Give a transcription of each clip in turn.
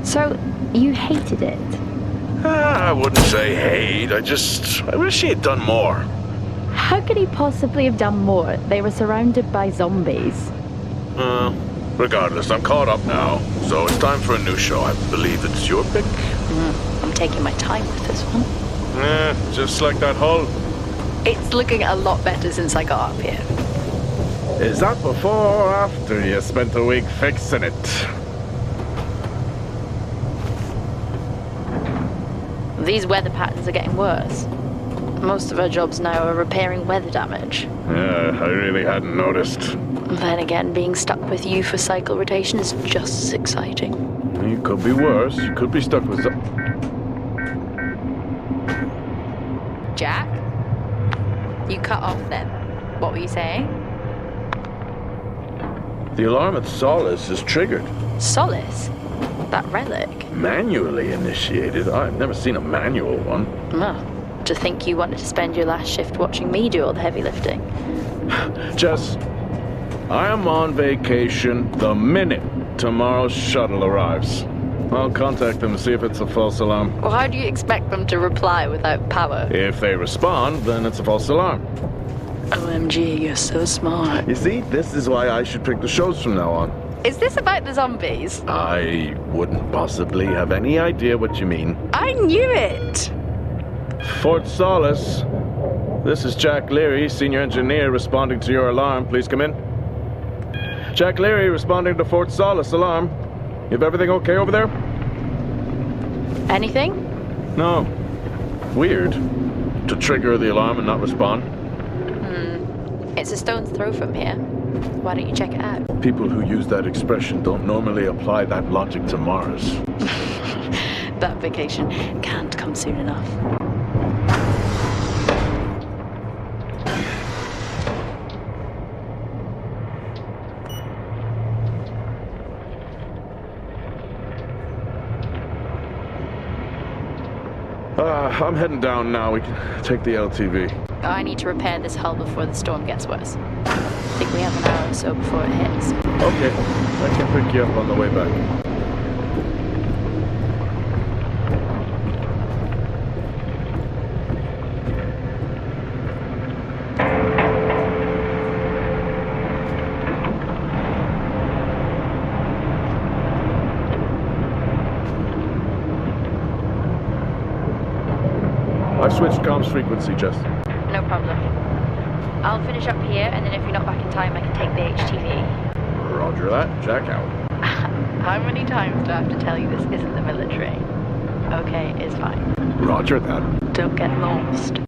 So, you hated it? I wouldn't say hate, I wish he had done more. How could he possibly have done more? They were surrounded by zombies. Regardless, I'm caught up now, so it's time for a new show. I believe it's your pick. I'm taking my time with this one. Just like that hull. It's looking a lot better since I got up here. Is that before or after you spent a week fixing it? These weather patterns are getting worse. Most of our jobs now are repairing weather damage. Yeah, I really hadn't noticed. Then again, being stuck with you for cycle rotation is just as exciting. It could be worse. You could be stuck with Jack? You cut off then. What were you saying? The alarm at Solis is triggered. Solis? That relic? Manually initiated? I've never seen a manual one. To think you wanted to spend your last shift watching me do all the heavy lifting. Jess, I am on vacation the minute tomorrow's shuttle arrives. I'll contact them and see if it's a false alarm. Well, how do you expect them to reply without power? If they respond, then it's a false alarm. OMG, you're so smart. You see, this is why I should pick the shows from now on. Is this about the zombies? I wouldn't possibly have any idea what you mean. I knew it! Fort Solis. This is Jack Leary, senior engineer, responding to your alarm. Please come in. Jack Leary responding to Fort Solis alarm. You have everything okay over there? Anything? No. Weird. To trigger the alarm and not respond. It's a stone's throw from here. Why don't you check it out? People who use that expression don't normally apply that logic to Mars. That vacation can't come soon enough. I'm heading down now. We can take the LTV. I need to repair this hull before the storm gets worse. I think we have an hour or so before it hits. Okay, I can pick you up on the way back. I've switched comms frequency, Jess. No problem. I'll finish up here, and then if you're not back in time, I can take the HTV. Roger that. Jack out. How many times do I have to tell you this isn't the military? Okay, it's fine. Roger that. Don't get lost.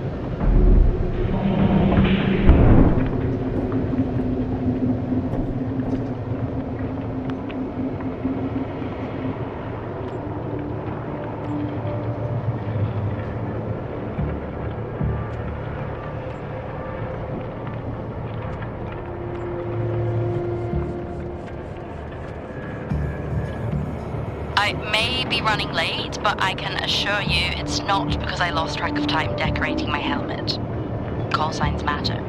I may be running late, but I can assure you it's not because I lost track of time decorating my helmet. Call signs matter.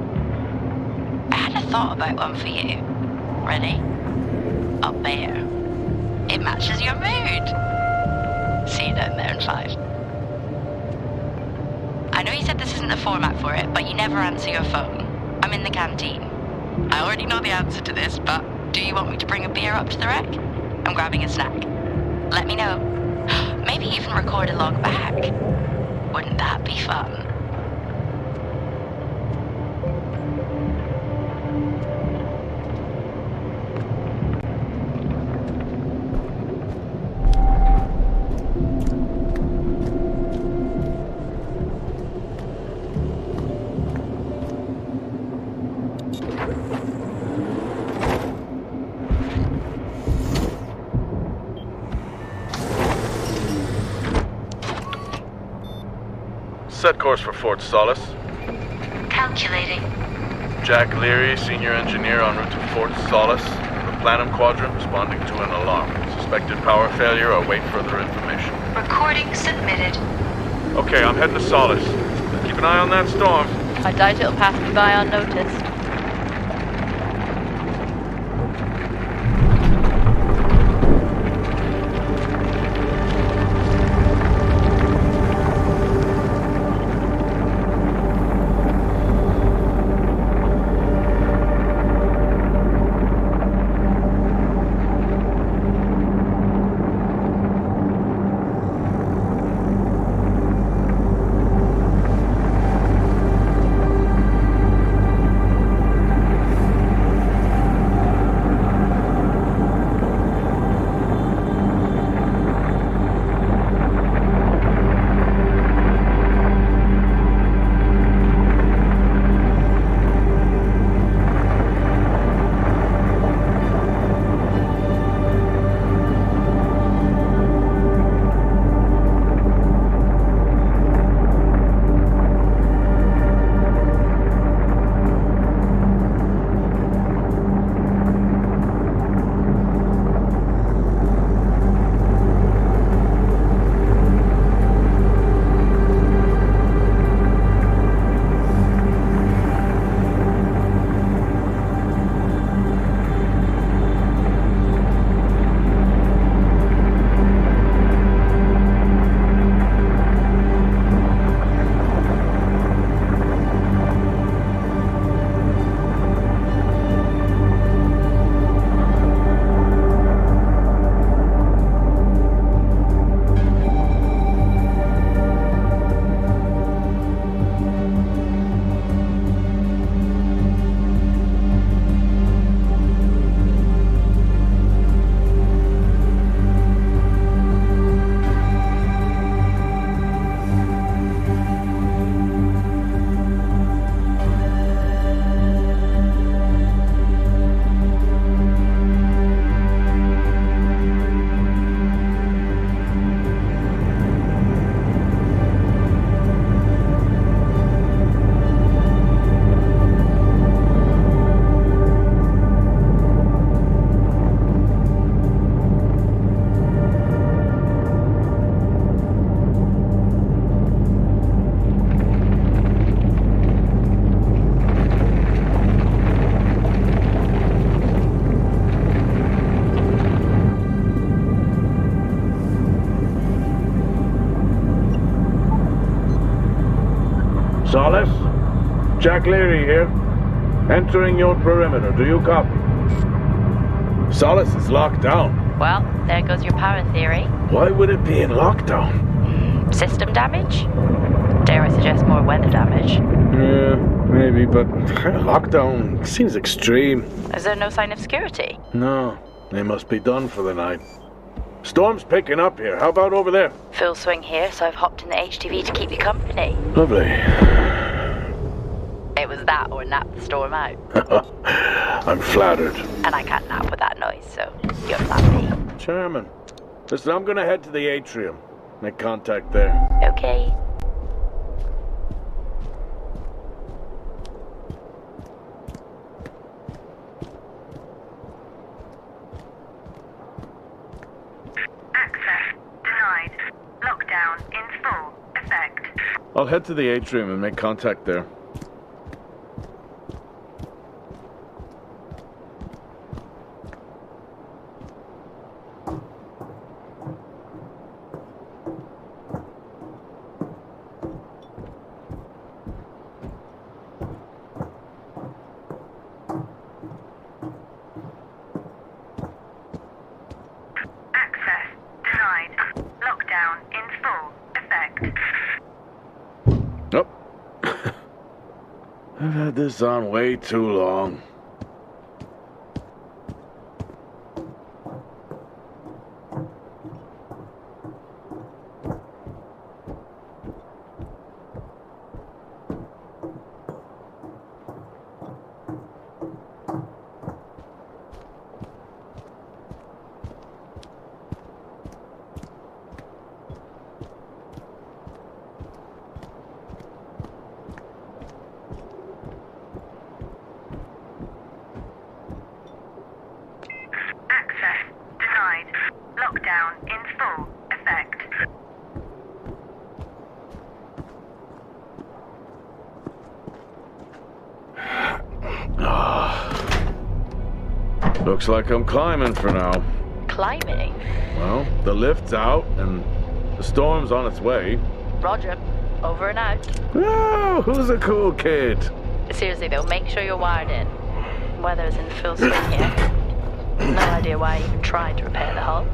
I had a thought about one for you. Ready? A bear. It matches your mood. See you down there in 5. I know you said this isn't the format for it, but you never answer your phone. I'm in the canteen. I already know the answer to this, but do you want me to bring a beer up to the wreck? I'm grabbing a snack. Let me know. Maybe even record a log back. Wouldn't that be fun? Set course for Fort Solis. Calculating. Jack Leary, senior engineer en route to Fort Solis. The Planum Quadrant responding to an alarm. Suspected power failure. Await further information. Recording submitted. Okay, I'm heading to Solis. Keep an eye on that storm. I doubt it'll pass me by unnoticed. Jack Leary here. Entering your perimeter. Do you copy? Solis is locked down. Well, there goes your power theory. Why would it be in lockdown? System damage? Dare I suggest more weather damage? Yeah, maybe, but lockdown seems extreme. Is there no sign of security? No, they must be done for the night. Storm's picking up here. How about over there? Full swing here, so I've hopped in the HTV to keep you company. Lovely. It was that or nap the storm out. I'm flattered. And I can't nap with that noise, so you're flat. Charming. Listen, I'm gonna head to the atrium. Make contact there. Okay. Access denied. Lockdown in full effect. I'll head to the atrium and make contact there. I've had this on way too long. Looks like I'm climbing for now. Climbing? Well, the lift's out and the storm's on its way. Roger. Over and out. Oh, who's a cool kid? Seriously though, make sure you're wired in. Weather's in full swing here. No idea why I even tried to repair the hull.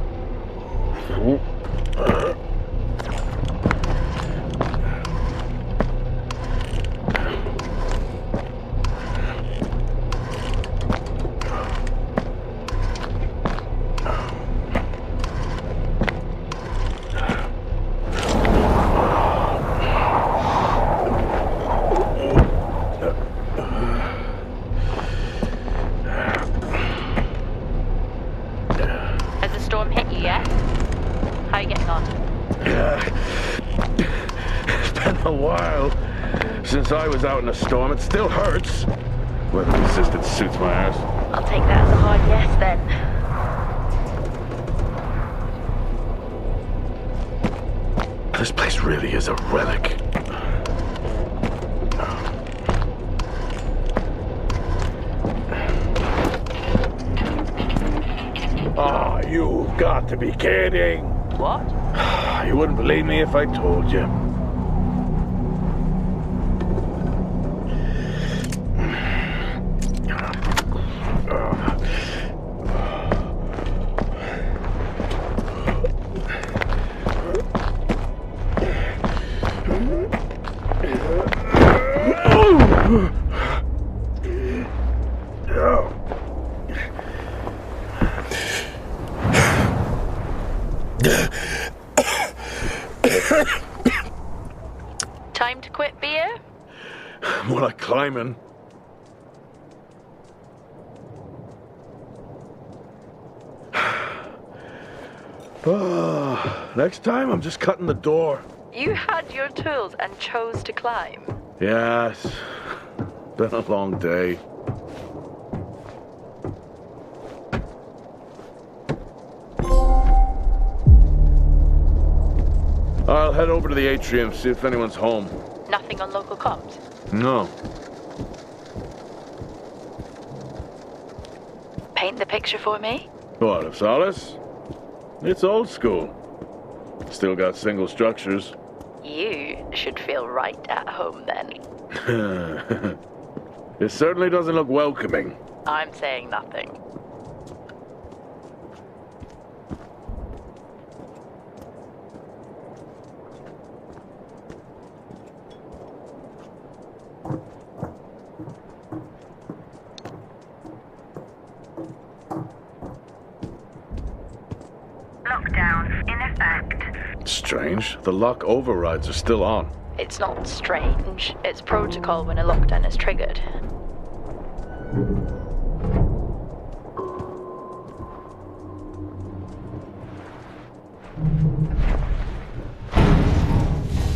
I was out in a storm, it still hurts. Weather resistant suits my ass. I'll take that as a hard yes then. This place really is a relic. Oh, you've got to be kidding. What? You wouldn't believe me if I told you. Time to quit beer? More like climbing. Next time I'm just cutting the door. You had your tools and chose to climb. Yes. Been a long day. I'll head over to the atrium, see if anyone's home. Nothing on local comms? No. Paint the picture for me? What, of Solis? It's old school. Still got single structures. You should feel right at home then. It certainly doesn't look welcoming. I'm saying nothing. Lockdown in effect. Strange. The lock overrides are still on. It's not strange. It's protocol when a lockdown is triggered.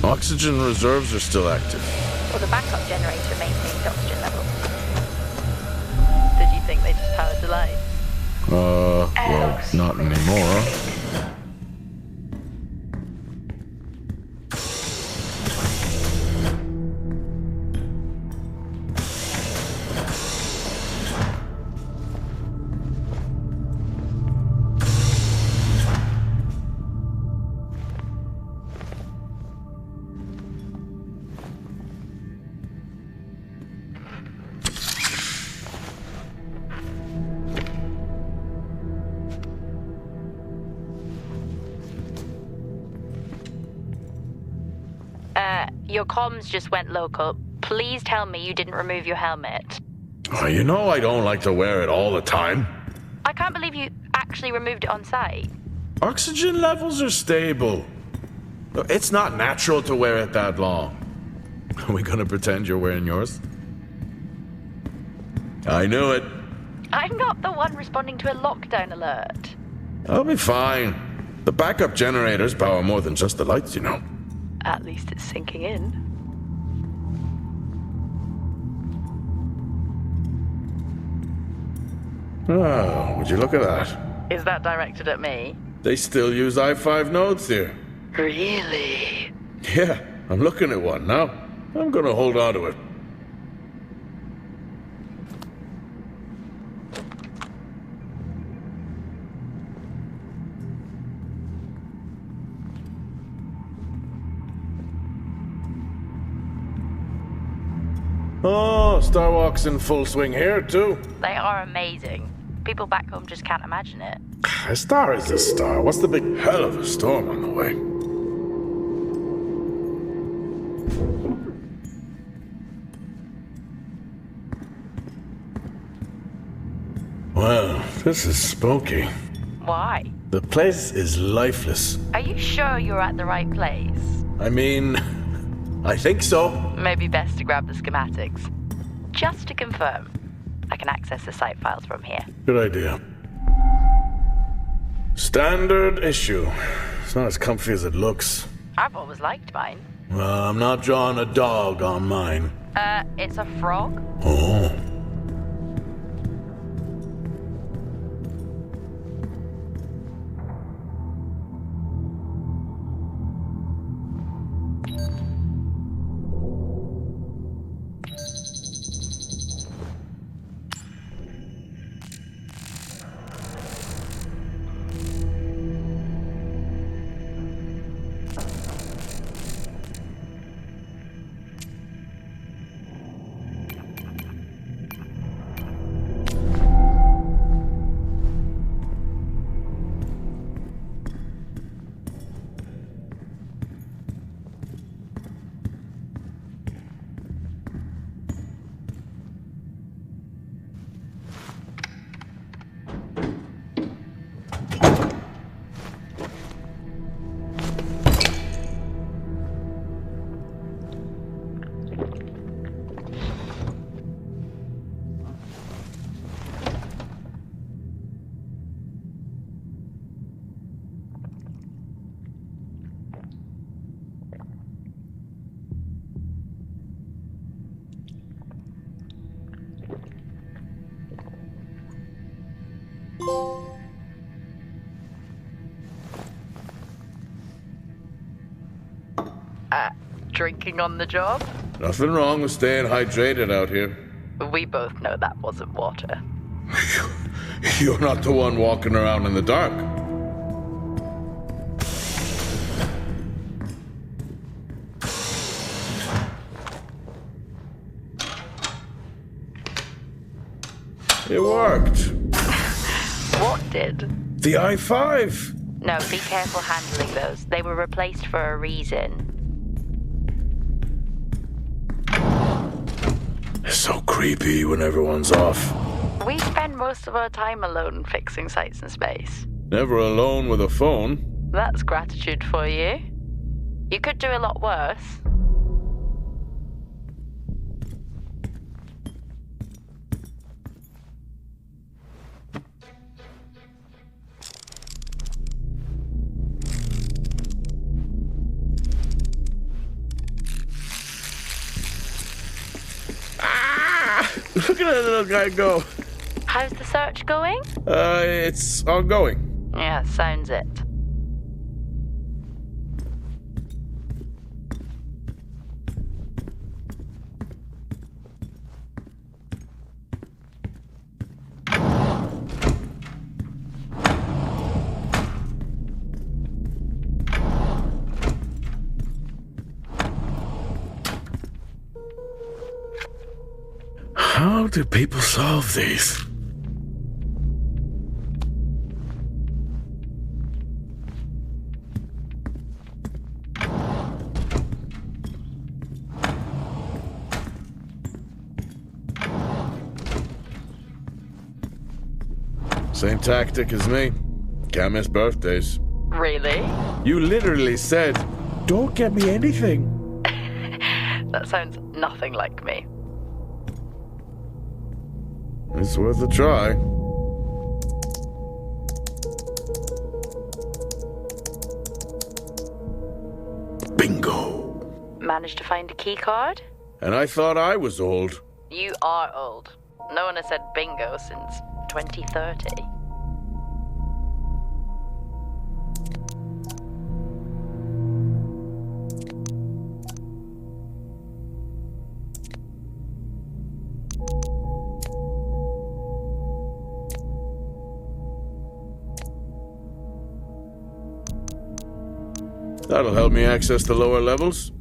Oxygen reserves are still active. Well, the backup generator maintains oxygen levels. Did you think they just powered the light? Well, not anymore. Your comms just went local. Please tell me you didn't remove your helmet. Oh, you know I don't like to wear it all the time. I can't believe you actually removed it on site. Oxygen levels are stable. It's not natural to wear it that long. Are we gonna pretend you're wearing yours? I knew it. I'm not the one responding to a lockdown alert. I'll be fine. The backup generators power more than just the lights, you know. At least it's sinking in. Oh, would you look at that? Is that directed at me? They still use i5 nodes here. Really? Yeah, I'm looking at one now. I'm gonna hold on to it. Oh, Starwalk's in full swing here, too. They are amazing. People back home just can't imagine it. A star is a star. What's the big hell of a storm on the way? Well, this is spooky. Why? The place is lifeless. Are you sure you're at the right place? I mean, I think so. Maybe best to grab the schematics. Just to confirm, I can access the site files from here. Good idea. Standard issue. It's not as comfy as it looks. I've always liked mine. Well, I'm not drawing a dog on mine. It's a frog? Oh. Drinking on the job? Nothing wrong with staying hydrated out here. We both know that wasn't water. You're not the one walking around in the dark. It worked. What did? The i5. No, be careful handling those. They were replaced for a reason. It's so creepy when everyone's off. We spend most of our time alone fixing sites in space. Never alone with a phone. That's gratitude for you. You could do a lot worse. Look at that little guy go. How's the search going? It's ongoing. Yeah, sounds it. How do people solve these? Same tactic as me. Can't miss birthdays. Really? You literally said, "Don't get me anything." That sounds nothing like me. It's worth a try. Bingo! Managed to find a key card? And I thought I was old. You are old. No one has said bingo since 2030. That'll help me access the lower levels.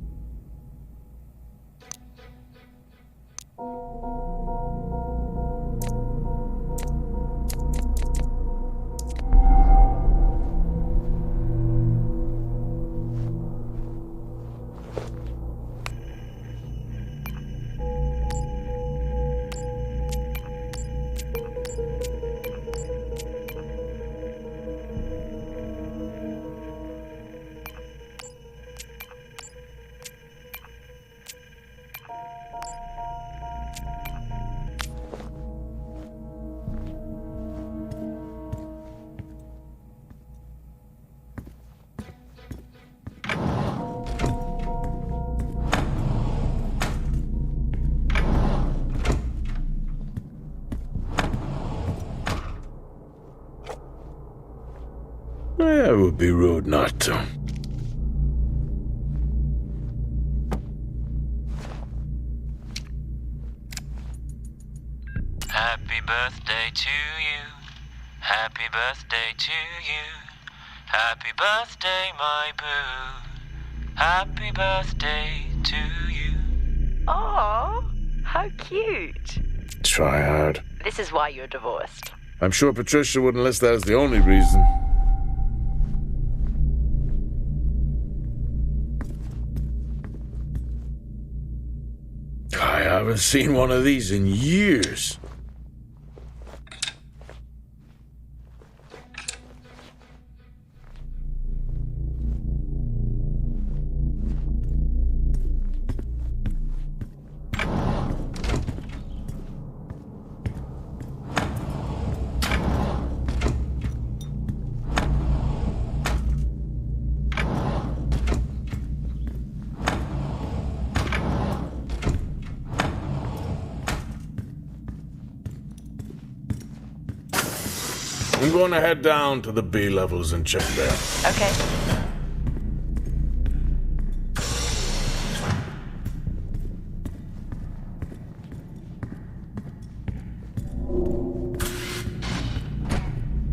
It would be rude not to. Happy birthday to you. Happy birthday to you. Happy birthday, my boo. Happy birthday to you. Aww, how cute. Try hard. This is why you're divorced. I'm sure Patricia wouldn't list that as the only reason. I haven't seen one of these in years. I'm going to head down to the B levels and check there. Okay.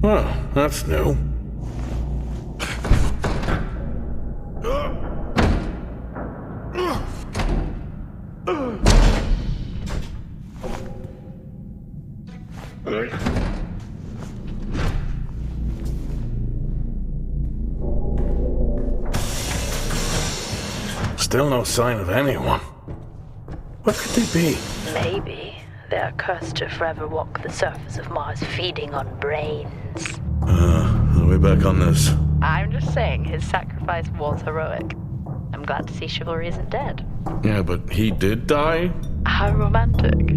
Well, that's new. Still no sign of anyone. What could they be? Maybe they're cursed to forever walk the surface of Mars feeding on brains. Are we back on this? I'm just saying his sacrifice was heroic. I'm glad to see chivalry isn't dead. Yeah, but he did die? How romantic.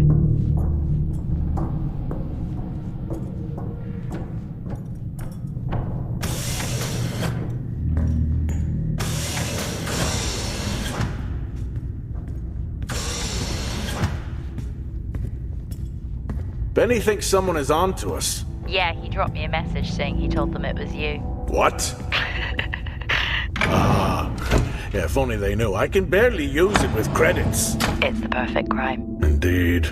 Benny thinks someone is on to us. Yeah, he dropped me a message saying he told them it was you. What? Yeah, if only they knew. I can barely use it with credits. It's the perfect crime. Indeed.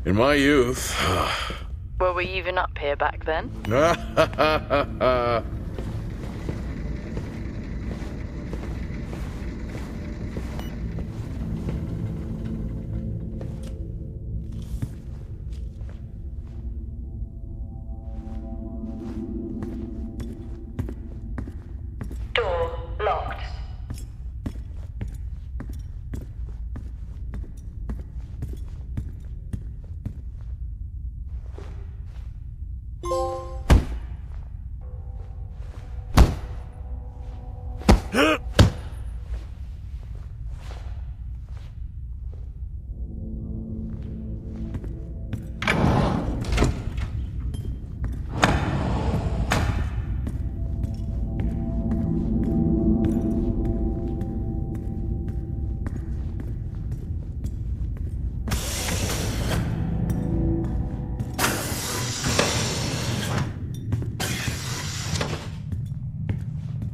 In my youth... Were we even up here back then? Door locked.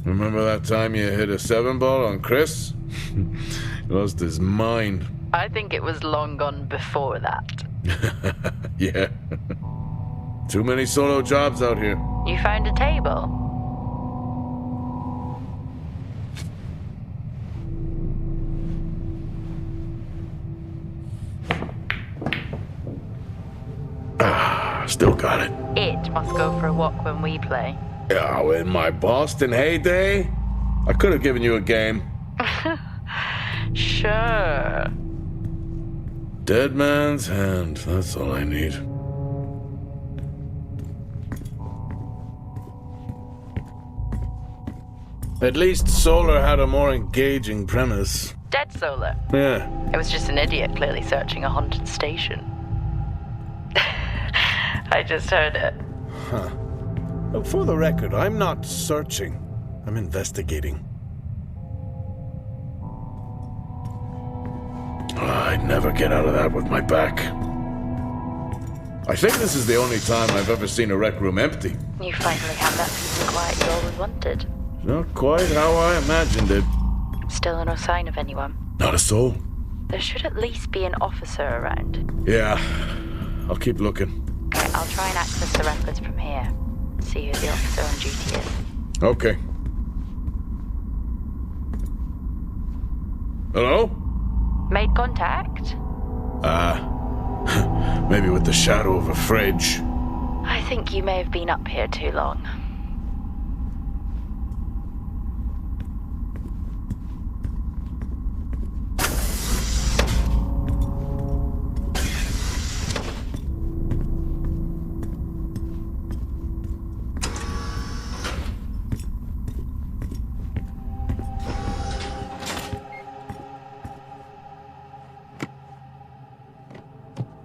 Remember that time you hit a 7-ball on Chris? He lost his mind. I think it was long gone before that. Yeah. Too many solo jobs out here. You found a table? Still got it. It must go for a walk when we play. Oh, in my Boston heyday, I could have given you a game. Sure. Dead man's hand, that's all I need. At least Solar had a more engaging premise. Dead Solar. Yeah. It was just an idiot clearly searching a haunted station. I just heard it. Huh. Well, for the record, I'm not searching. I'm investigating. I'd never get out of that with my back. I think this is the only time I've ever seen a rec room empty. You finally have that peace and quiet you always wanted. Not quite how I imagined it. Still no sign of anyone. Not a soul. There should at least be an officer around. Yeah, I'll keep looking. Okay, I'll try and access the records from here. See who the officer on duty is. Okay. Hello? Made contact? Maybe with the shadow of a fridge. I think you may have been up here too long.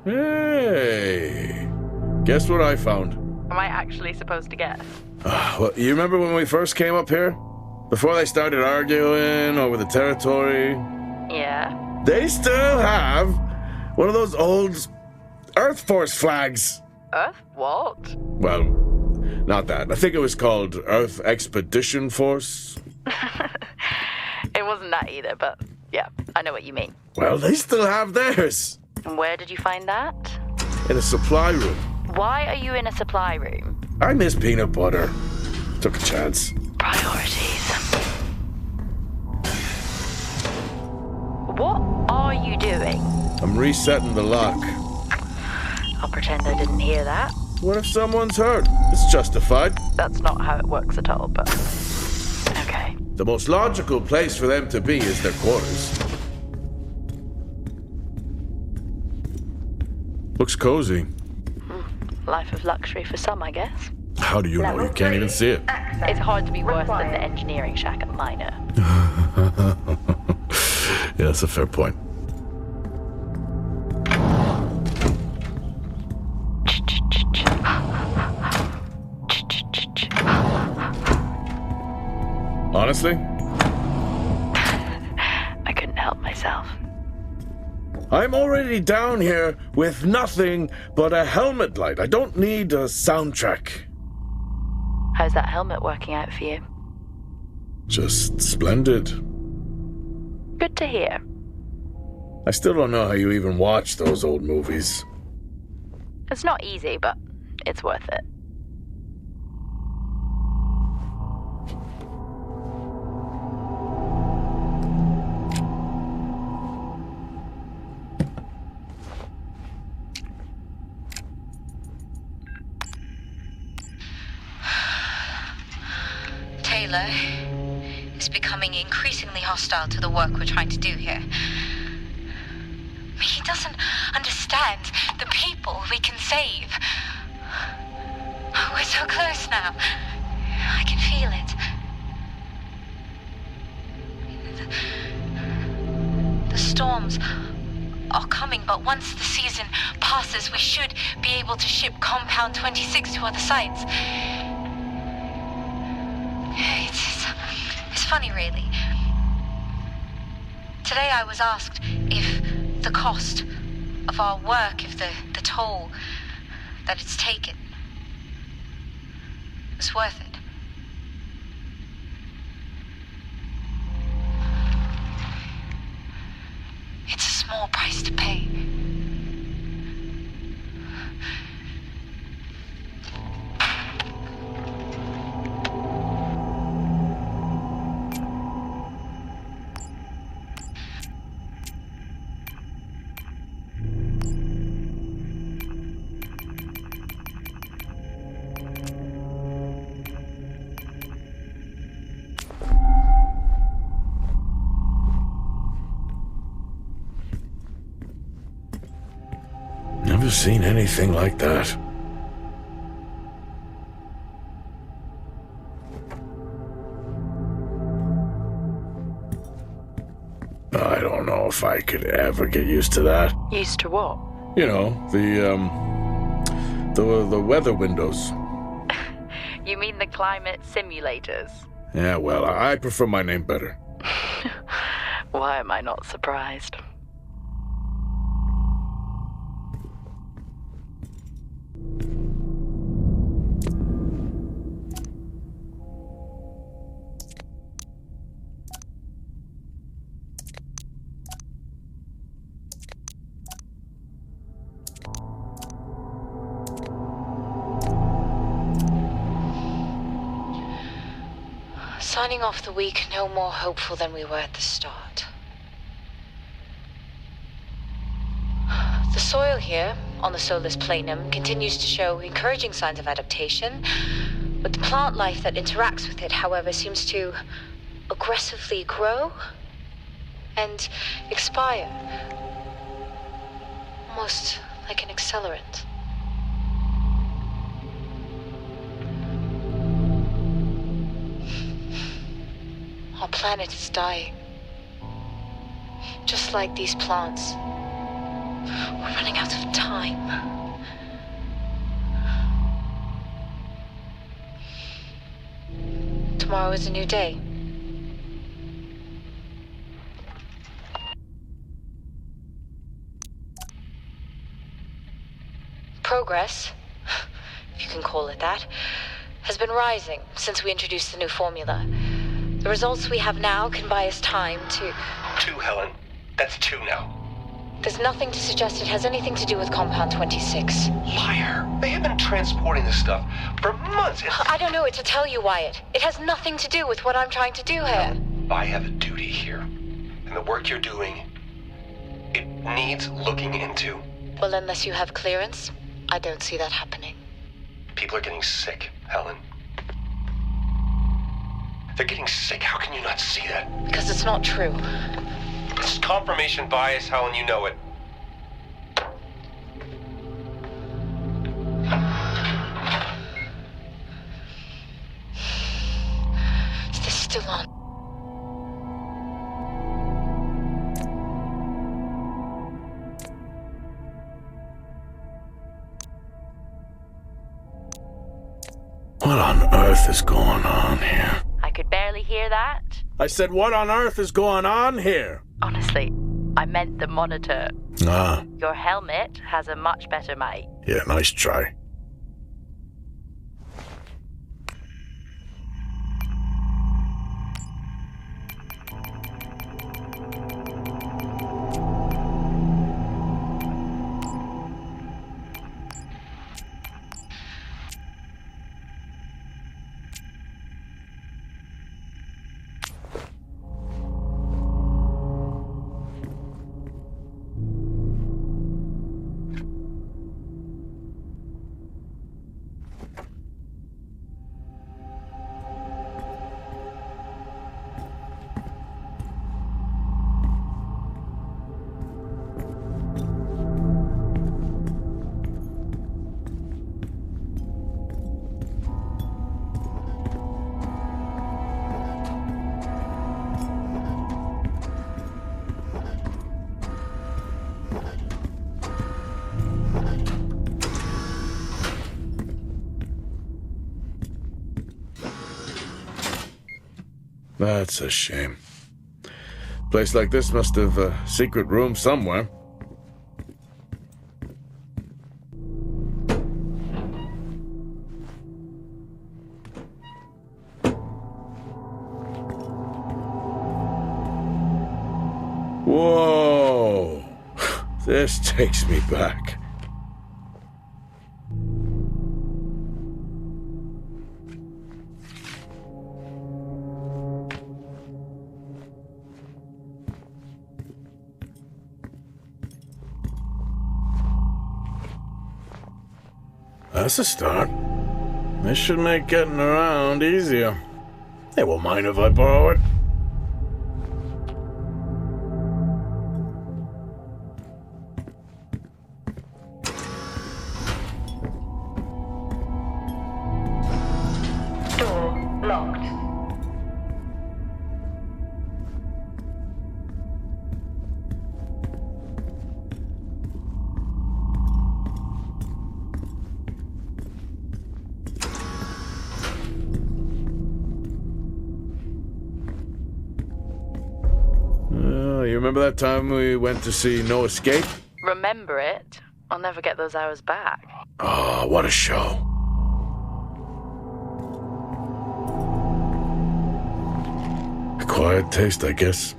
Hey! Guess what I found? Am I actually supposed to guess? Well, you remember when we first came up here? Before they started arguing over the territory? Yeah. They still have one of those old Earth Force flags. Earth what? Well, not that. I think it was called Earth Expedition Force. It wasn't that either, but yeah, I know what you mean. Well, they still have theirs. And where did you find that? In a supply room. Why are you in a supply room? I miss peanut butter. Took a chance. Priorities. What are you doing? I'm resetting the lock. I'll pretend I didn't hear that. What if someone's hurt? It's justified. That's not how it works at all, but... Okay. The most logical place for them to be is their quarters. Looks cozy. Life of luxury for some, I guess. How do you know? You can't even see it. It's hard to be worse than the engineering shack at Minor. Yeah, that's a fair point. Honestly? I couldn't help myself. I'm already down here with nothing but a helmet light. I don't need a soundtrack. How's that helmet working out for you? Just splendid. Good to hear. I still don't know how you even watch those old movies. It's not easy, but it's worth it. Taylor is becoming increasingly hostile to the work we're trying to do here. He doesn't understand the people we can save. We're so close now. I can feel it. The storms are coming, but once the season passes, we should be able to ship Compound 26 to other sites. It's funny, really. Today I was asked if the cost of our work, if the toll that it's taken was worth it. It's a small price to pay. Never seen anything like that. I don't know if I could ever get used to that. Used to what? You know, the weather windows. You mean the climate simulators? Yeah, well, I prefer my name better. Why am I not surprised? Signing off the week no more hopeful than we were at the start. The soil here, on the Solis Planum, continues to show encouraging signs of adaptation, but the plant life that interacts with it, however, seems to aggressively grow and expire, almost like an accelerant. Our planet is dying. Just like these plants. We're running out of time. Tomorrow is a new day. Progress, if you can call it that, has been rising since we introduced the new formula. The results we have now can buy us time to... 2, Helen. That's 2 now. There's nothing to suggest it has anything to do with Compound 26. Liar. They have been transporting this stuff for months. I don't know what to tell you, Wyatt. It has nothing to do with what I'm trying to do here. I have a duty here. And the work you're doing, it needs looking into. Well, unless you have clearance, I don't see that happening. People are getting sick, Helen. They're getting sick. How can you not see that? Because it's not true. This is confirmation bias, Helen. You know it. Is this still on? What on earth is going on here? I could barely hear that. I said, what on earth is going on here? Honestly, I meant the monitor. Ah, Your helmet has a much better mic. yeah, nice try. That's a shame. Place like this must have a secret room somewhere. Whoa! This takes me back. That's a start. This should make getting around easier. They won't mind if I borrow it. Door locked. You remember that time we went to see No Escape? Remember it? I'll never get those hours back. Oh, what a show. Acquired taste, I guess.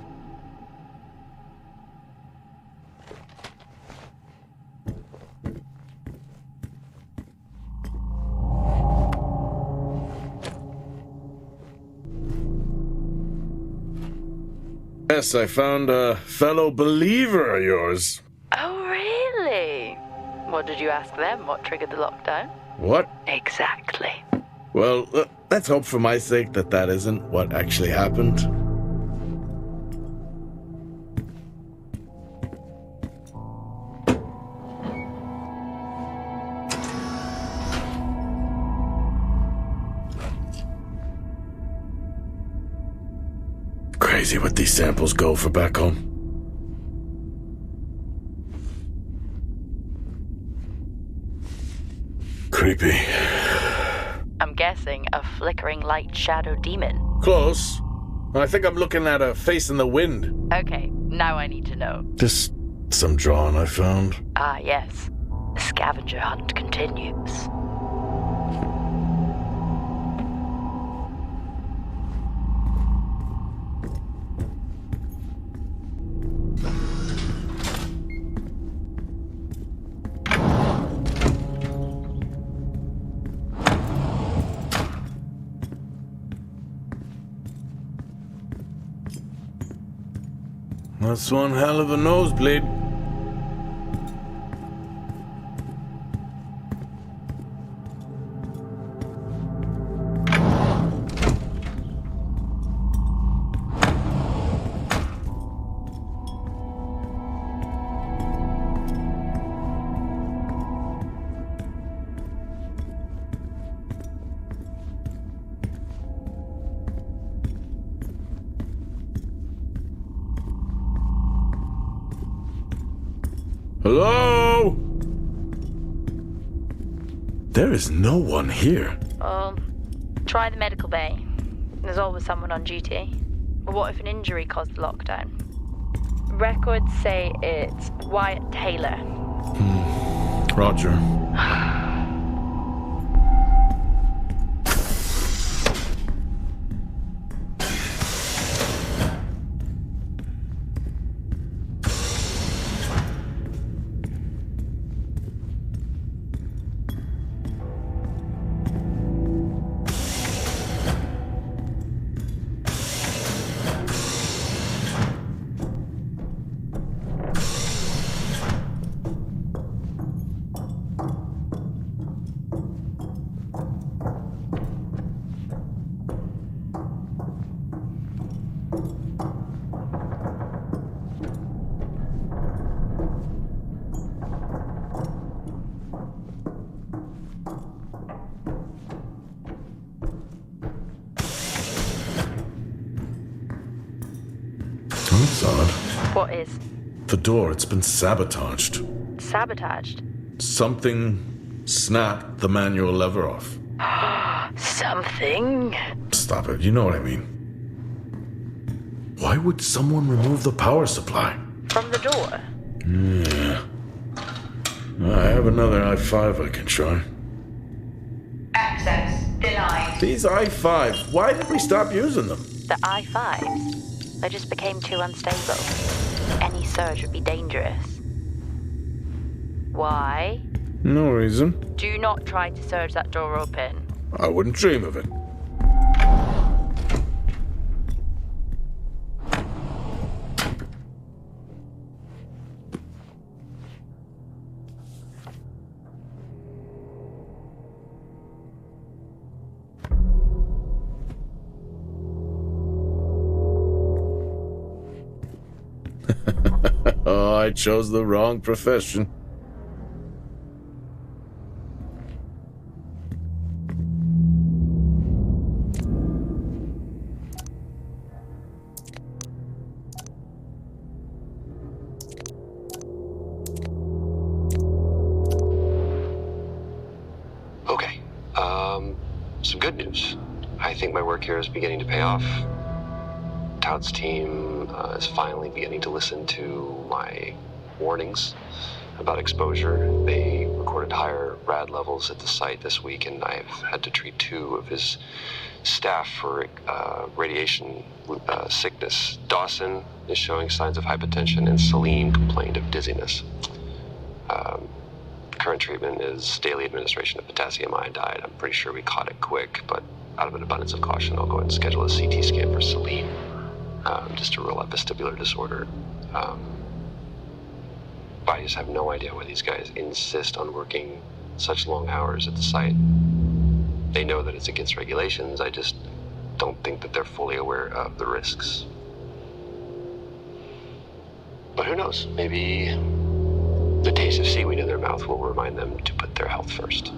Yes, I found a fellow believer of yours. Oh, really? What did you ask them? What triggered the lockdown? What? Exactly. Well, let's hope for my sake that that isn't what actually happened. Crazy what these samples go for back home. Creepy. I'm guessing a flickering light shadow demon. Close. I think I'm looking at a face in the wind. Okay, now I need to know. Just some drawing I found. Ah, yes. The scavenger hunt continues. That's one hell of a nosebleed. Hello? There is no one here. Try the medical bay. There's always someone on duty. But what if an injury caused the lockdown? Records say it's Wyatt Taylor. Roger. That's odd. What is? The door, it's been sabotaged. Sabotaged? Something snapped the manual lever off. Something? Stop it, you know what I mean. Why would someone remove the power supply? From the door? Yeah. I have another i5 I can try. Access denied. These i5s, why did we stop using them? The I-5s? They just became too unstable. Any surge would be dangerous. Why? No reason. Do not try to surge that door open. I wouldn't dream of it. Oh, I chose the wrong profession. Okay, some good news. I think my work here is beginning to pay off. Todd's team is finally beginning to listen to my warnings about exposure. They recorded higher rad levels at the site this week, and I've had to treat 2 of his staff for radiation sickness. Dawson is showing signs of hypotension, and Celine complained of dizziness. Current treatment is daily administration of potassium iodide. I'm pretty sure we caught it quick, but out of an abundance of caution, I'll go ahead and schedule a CT scan for Celine. Just to rule out vestibular disorder. But I just have no idea why these guys insist on working such long hours at the site. They know that it's against regulations. I just don't think that they're fully aware of the risks. But who knows? Maybe the taste of seaweed in their mouth will remind them to put their health first.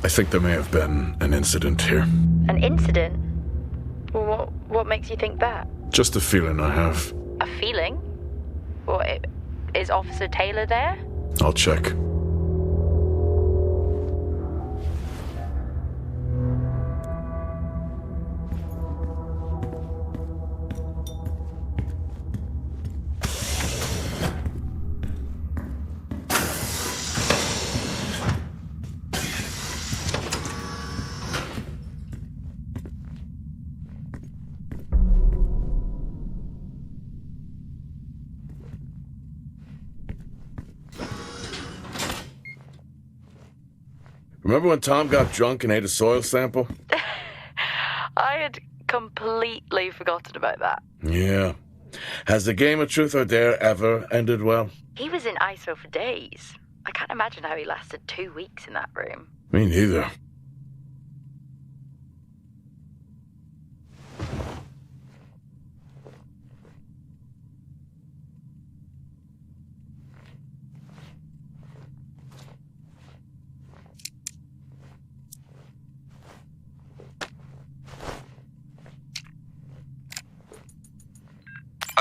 I think there may have been an incident here. An incident? What makes you think that? Just a feeling I have. A feeling? What, is Officer Taylor there? I'll check. Remember when Tom got drunk and ate a soil sample? I had completely forgotten about that. Yeah. Has the game of truth or dare ever ended well? He was in ISO for days. I can't imagine how he lasted 2 weeks in that room. Me neither.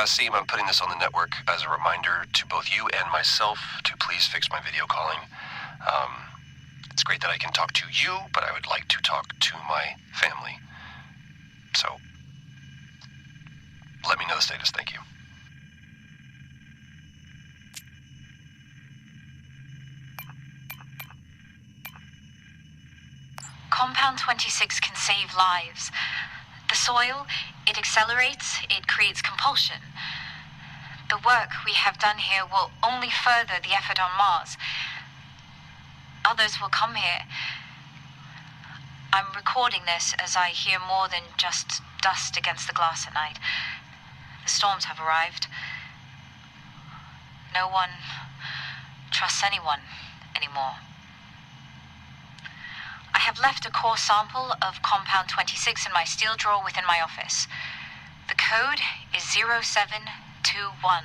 Seem, I'm putting this on the network as a reminder to both you and myself to please fix my video calling. It's great that I can talk to you, but I would like to talk to my family. So, let me know the status. Thank you. Compound 26 can save lives. The soil, it accelerates, it creates compulsion. The work we have done here will only further the effort on Mars. Others will come here. I'm recording this as I hear more than just dust against the glass at night. The storms have arrived. No one trusts anyone anymore. I have left a core sample of Compound 26 in my steel drawer within my office. The code is 0721.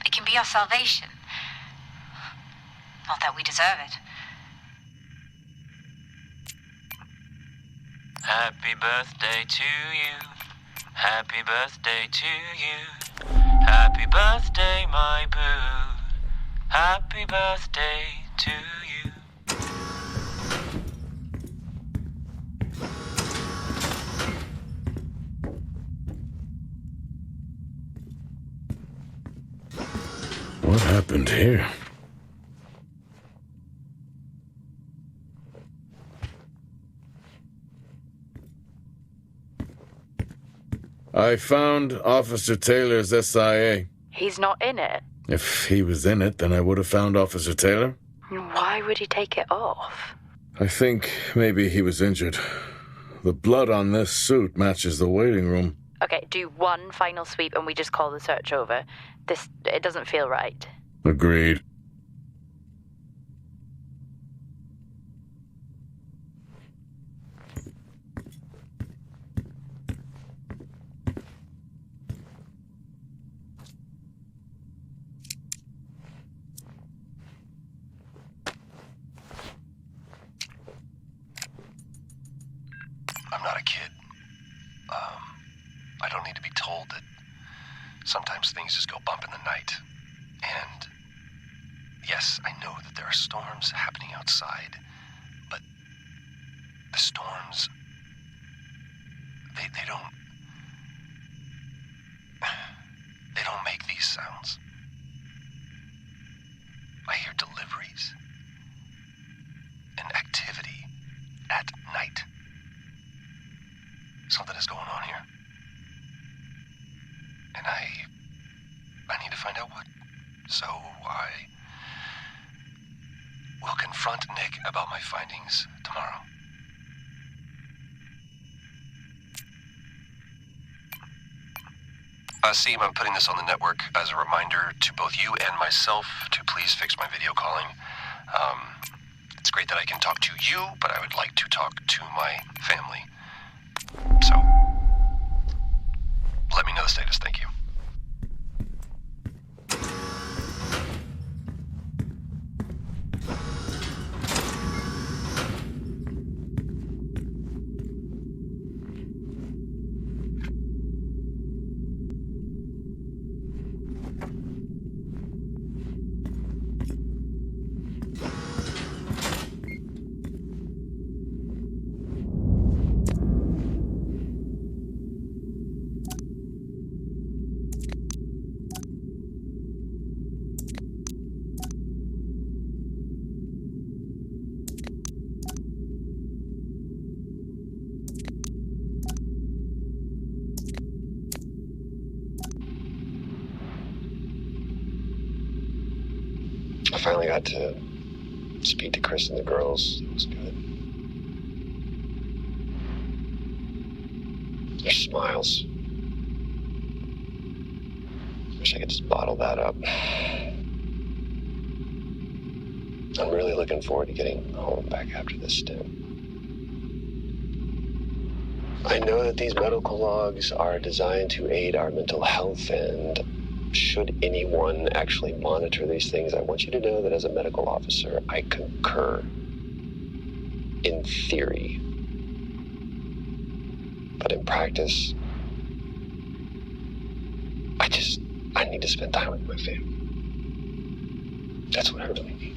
It can be our salvation. Not that we deserve it. Happy birthday to you. Happy birthday to you. Happy birthday, my boo. Happy birthday to you. What happened here? I found Officer Taylor's SIA. He's not in it. If he was in it, then I would have found Officer Taylor. Why would he take it off? I think maybe he was injured. The blood on this suit matches the waiting room. Okay, do one final sweep and we just call the search over. It doesn't feel right. Agreed. I'm not a kid. I don't need to be told that sometimes things just go bump in the night. And yes, I know that there are storms happening outside, but the storms, they don't make these sounds. I hear deliveries and activity at night. Something is going on here. And I need to find out what. So I will confront Nick about my findings tomorrow. Seem, I'm putting this on the network as a reminder to both you and myself to please fix my video calling. It's great that I can talk to you, but I would like to talk to my family. So, let me know the status. Thank you. I finally got to speak to Chris and the girls. It was good. Their smiles. Wish I could just bottle that up. I'm really looking forward to getting home back after this stint. I know that these medical logs are designed to aid our mental health, and should anyone actually monitor these things, I want you to know that as a medical officer, I concur in theory. But in practice, I need to spend time with my family. That's what I really need.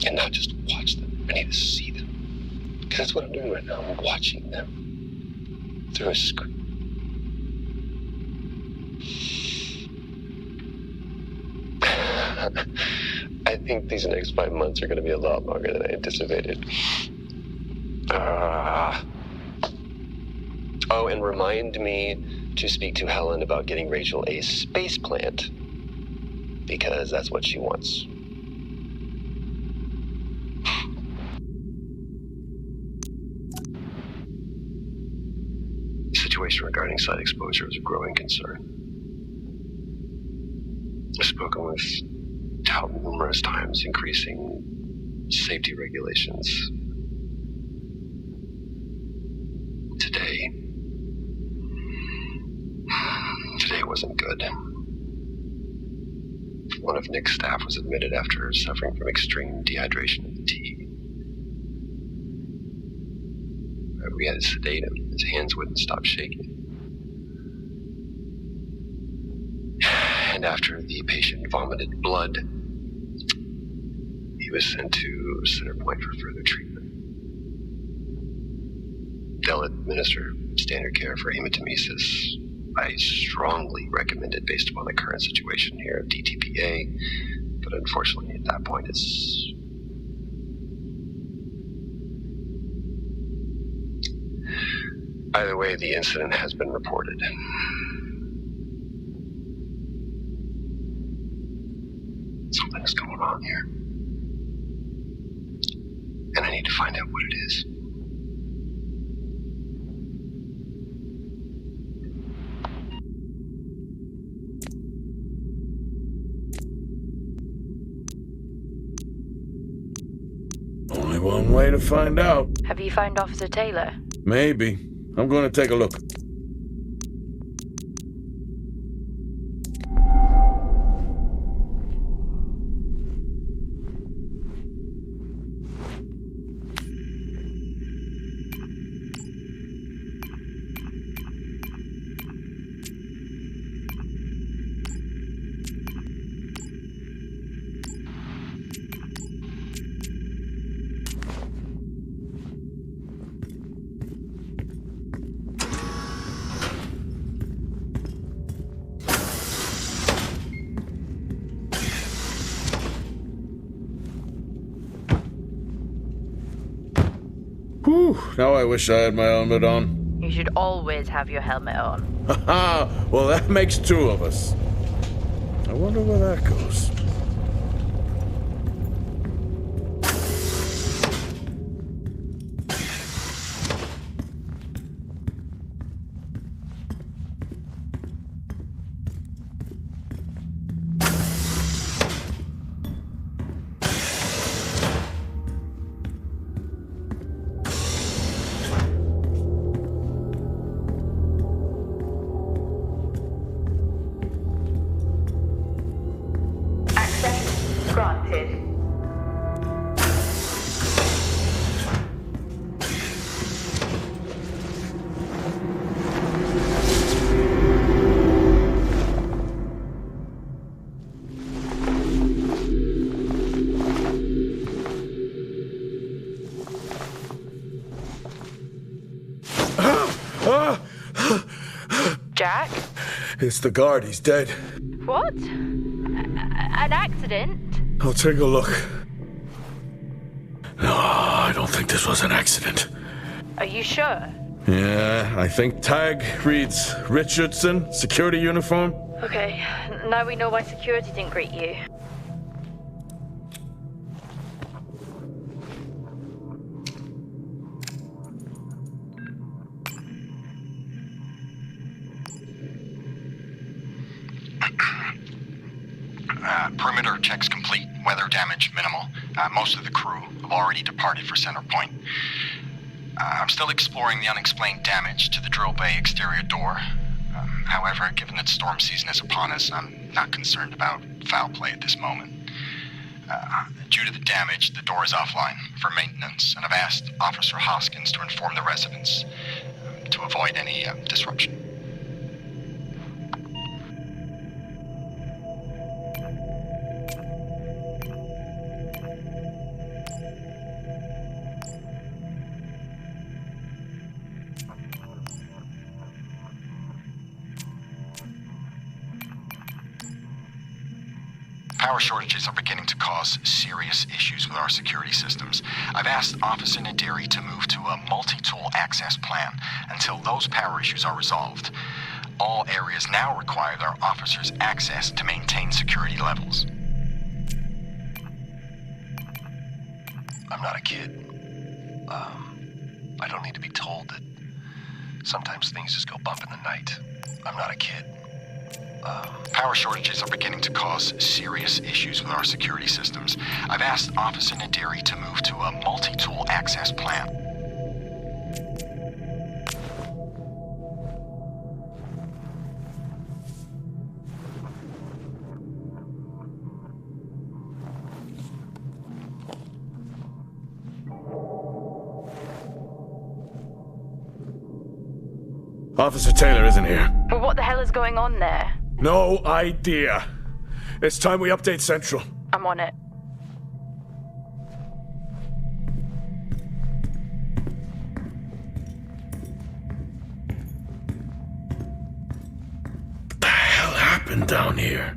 And not just watch them. I need to see them. Because that's what I'm doing right now. I'm watching them through a screen. I think these next 5 months are going to be a lot longer than I anticipated. Oh, and remind me to speak to Helen about getting Rachel a space plant. Because that's what she wants. The situation regarding site exposure is a growing concern. I've spoken with Tout numerous times, increasing safety regulations. Today wasn't good. One of Nick's staff was admitted after suffering from extreme dehydration and fatigue. We had to sedate him. His hands wouldn't stop shaking. And after the patient vomited blood, he was sent to Center Point for further treatment. They'll administer standard care for hematemesis. I strongly recommend it based upon the current situation here of DTPA, but unfortunately at that point it's... Either way, the incident has been reported. Something's going on here. And I need to find out what it is. Only one way to find out. Have you found Officer Taylor? Maybe. I'm going to take a look. Whew, now I wish I had my helmet on. You should always have your helmet on. Haha, well that makes two of us. I wonder where that goes. Jack? It's the guard, he's dead. What? An accident? I'll take a look. No, I don't think this was an accident. Are you sure? Yeah, I think tag reads Richardson, security uniform. Okay, now we know why security didn't greet you. Most of the crew have already departed for Center Point. I'm still exploring the unexplained damage to the drill bay exterior door. However, given that storm season is upon us, I'm not concerned about foul play at this moment. Due to the damage, the door is offline for maintenance, and I've asked Officer Hoskins to inform the residents to avoid any disruption. Power shortages are beginning to cause serious issues with our security systems. I've asked Officer Nadiri to move to a multi-tool access plan until those power issues are resolved. All areas now require their officers access to maintain security levels. I'm not a kid. I don't need to be told that sometimes things just go bump in the night. I'm not a kid. Power shortages are beginning to cause serious issues with our security systems. I've asked Officer Nadiri to move to a multi-tool access plan. Officer Taylor isn't here. Well, what the hell is going on there? No idea. It's time we update Central. I'm on it. What the hell happened down here?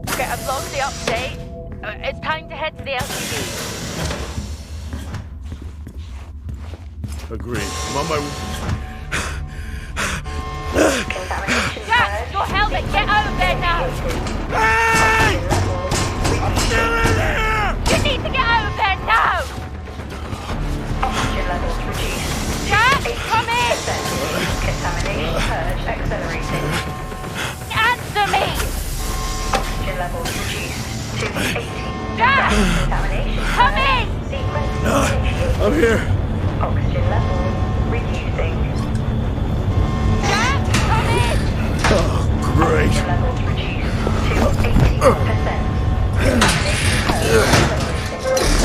Okay, I've logged the update. It's time to head to the LCD. Agreed. I'm on my way. Jack, your helmet! Get out of there now! Hey! I'm still in here! You need to get out of there now! Oxygen levels reduced. Jack, come in! Contamination purge accelerating. Answer me! Oxygen levels reduced to 80. Jack! Contamination Come in! sequence initiated. I'm here. Oxygen levels reducing. Jack, come in! Oh, great. Oxygen levels reduced to 80%. Contamination purge accelerating.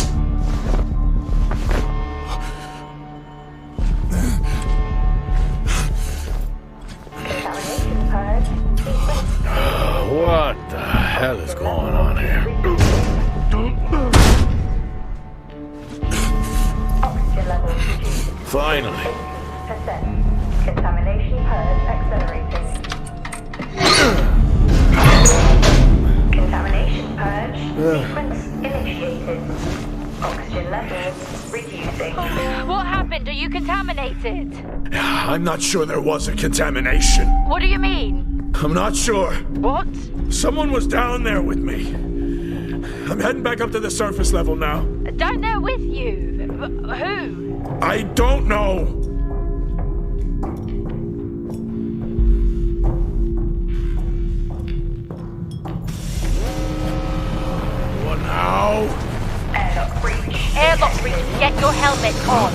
Contamination purge sequence. What the hell is going on here? Oxygen levels reduced. Finally. Percent. Contamination purge accelerating. Contamination purge sequence initiated. Oxygen levels reducing. What happened? Are you contaminated? I'm not sure there was a contamination. What do you mean? I'm not sure. What? Someone was down there with me. I'm heading back up to the surface level now. Down there with you? Who? I don't know. What now? Airlock breach. Airlock breach. Get your helmet on.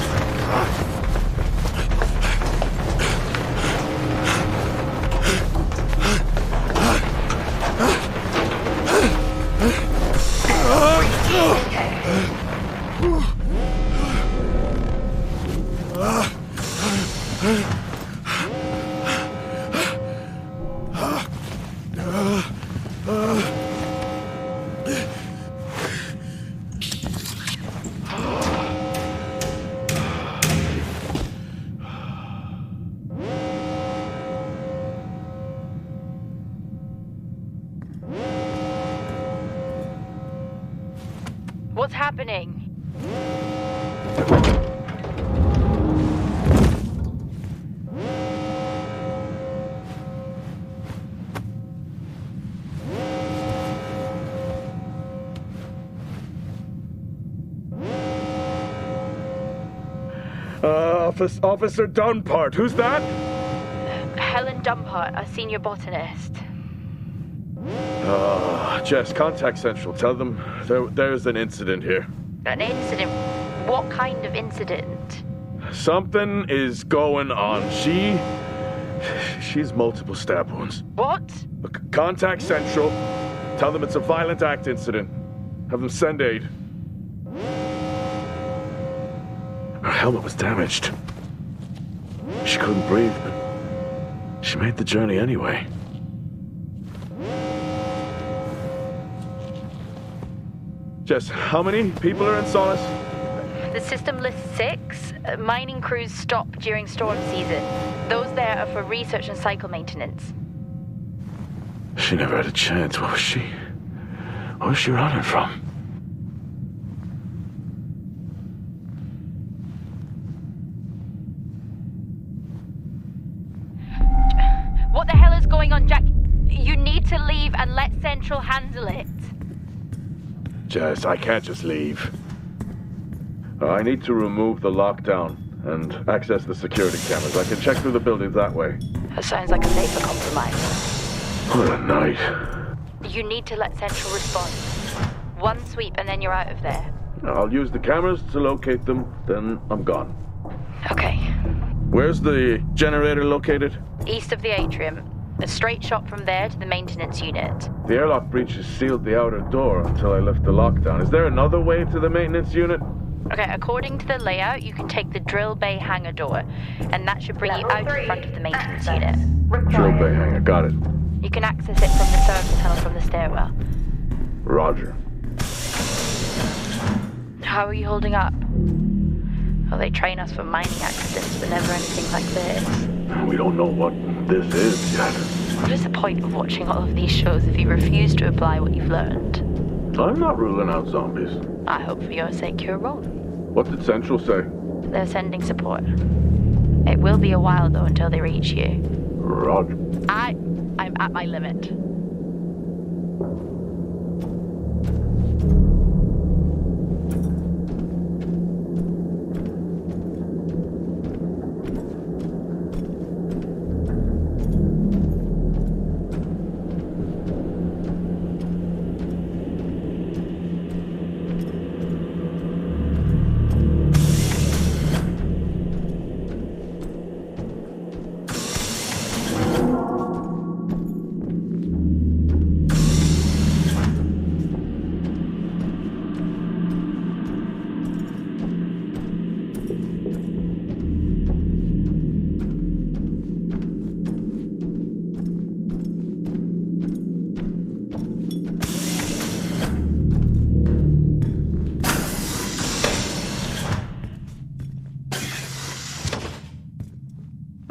What's happening? Officer Dunpart, who's that? Helen Dunpart, a senior botanist. Jess, contact Central. Tell them there's an incident here. An incident? What kind of incident? Something is going on. She's multiple stab wounds. What? Look, contact Central. Tell them it's a violent act incident. Have them send aid. Her helmet was damaged. She couldn't breathe, but she made the journey anyway. Jess, how many people are in Solis? The system lists 6. Mining crews stop during storm season. Those there are for research and cycle maintenance. She never had a chance. What was she running from? What the hell is going on, Jack? You need to leave and let Central handle it. Jess, I can't just leave. I need to remove the lockdown and access the security cameras. I can check through the buildings that way. That sounds like a safer compromise. What a night. You need to let Central respond. One sweep and then you're out of there. I'll use the cameras to locate them, then I'm gone. Okay. Where's the generator located? East of the atrium. A straight shot from there to the maintenance unit. The airlock breaches sealed the outer door until I left the lockdown. Is there another way to the maintenance unit? Okay, according to the layout, you can take the drill bay hangar door, and that should bring you out in front of the maintenance unit. Drill bay hangar, got it. You can access it from the service tunnel from the stairwell. Roger. How are you holding up? Well, they train us for mining accidents, but never anything like this. We don't know what this is yet. What is the point of watching all of these shows if you refuse to apply what you've learned? I'm not ruling out zombies. I hope for your sake you're wrong. What did Central say? They're sending support. It will be a while, though, until they reach you. Roger. I'm at my limit.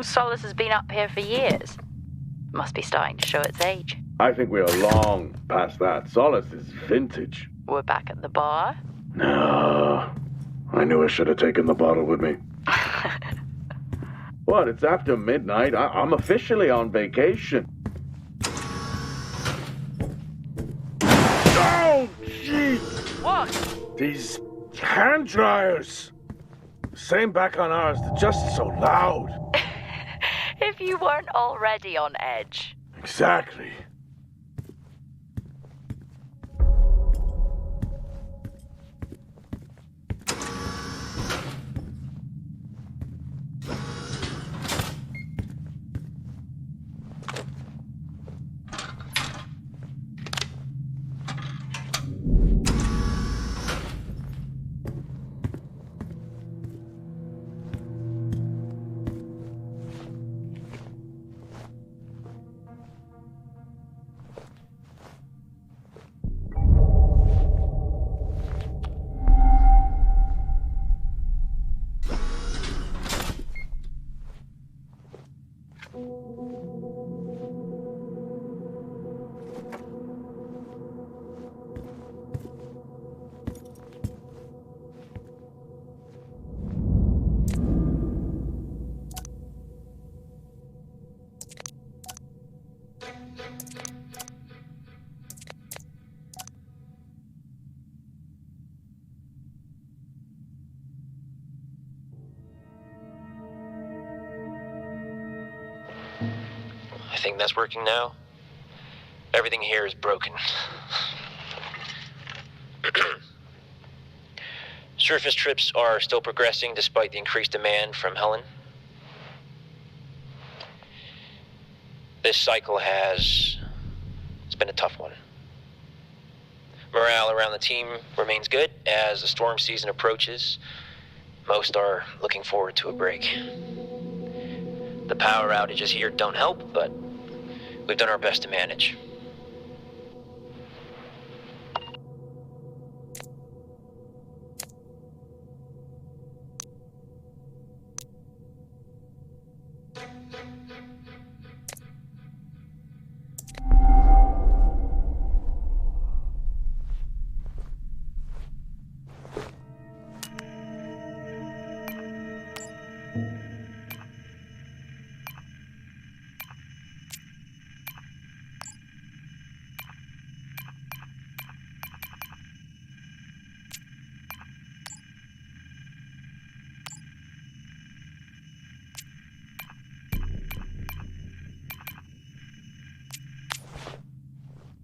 Solis has been up here for years. Must be starting to show its age. I think we are long past that. Solis is vintage. We're back at the bar? No. I knew I should have taken the bottle with me. What? It's after midnight. I'm officially on vacation. Oh, jeez! What? These hand dryers. Same back on ours. They're just so loud. If you weren't already on edge. Exactly. think that's working now. Everything here is broken. Surface trips are still progressing despite the increased demand from Helen. This cycle it's been a tough one. Morale around the team remains good as the storm season approaches. Most are looking forward to a break. The power outages here don't help, but we've done our best to manage.